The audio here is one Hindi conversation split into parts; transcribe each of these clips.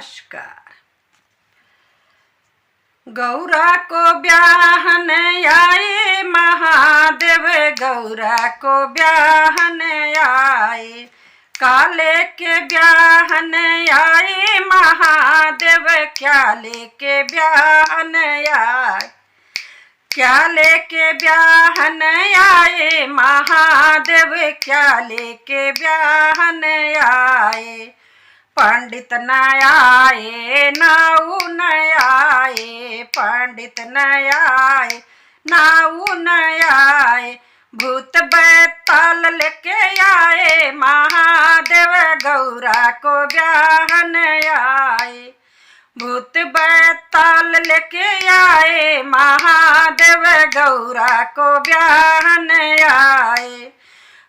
नमस्कार। गौरा को ब्याहन आए महादेव, गौरा को ब्याहन आए, काले के ब्याहन आए महादेव, क्या लेके ब्याहन आए, क्या लेके ब्याहन आए महादेव, क्या लेके ब्याहन आए। पंडित न आए नाऊ न आए, पंडित न आए नाऊ न आए, भूत बैताल लेके आए महादेव, गौरा को ब्याहन आए, भूत बैताल लेके आए महादेव, गौरा को ब्याहन आए,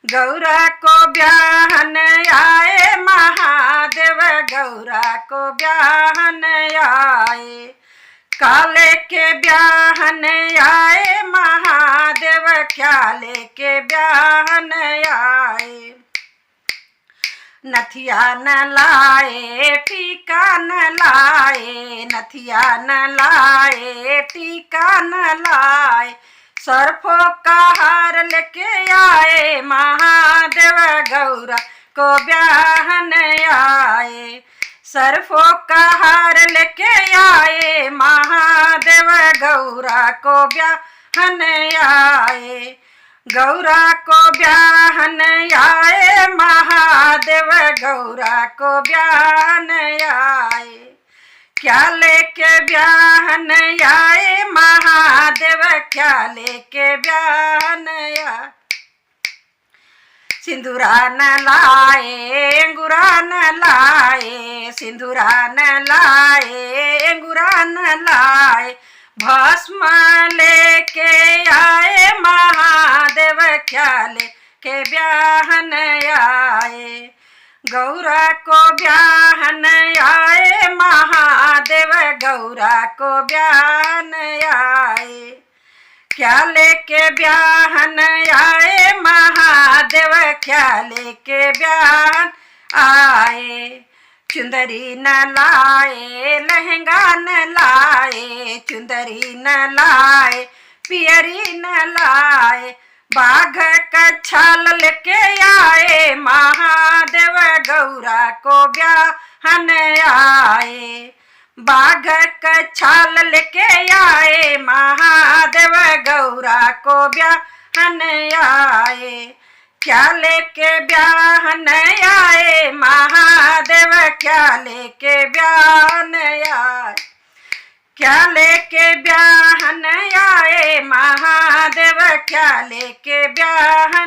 गौरा को ब्याहन आए महादेव, गौरा को ब्याहन आए, काले के ब्याहन आए महादेव, क्या लेके ब्याहन आए। नथिया न लाए टीका न लाए, नथिया न लाए टीका न लाए, सर्फों का हार लेके आए महादेव, गौरा को ब्याहन आए, सर्फों का हार लेके आए महादेव, गौरा को ब्याहन आए, गौरा को ब्याहन आए महादेव, गौरा को ब्याहन आए, क्या लेके ब्याहन आए महादेव, क्या लेके ब्याहन आए। सिंदूरा न लाए अंगूरा न लाए, सिंदूरा न लाए अंगूरा न लाए, भस्म लेके आए महादेव, क्या लेके ब्याहन आए, गौरा को ब्याहन आए महादेव, गौरा को ब्याहन आए, क्या लेके ब्याहन आए महादेव, क्या लेके ब्याहन आए। चुंदरी न लाए लहंगा न लाए, चुंदरी न लाए पियरी न लाए, बाघ का छाल लेके आए महादेव, गौरा को ब्याहन आए, बाघ का छाल लेके आए महादेव, गौरा को ब्याहन आए, क्या लेके ब्याहन आए महादेव, क्या लेके ब्याहन आए, क्या लेके ब्याहन आए महादेव, क्या लेके ब्याहन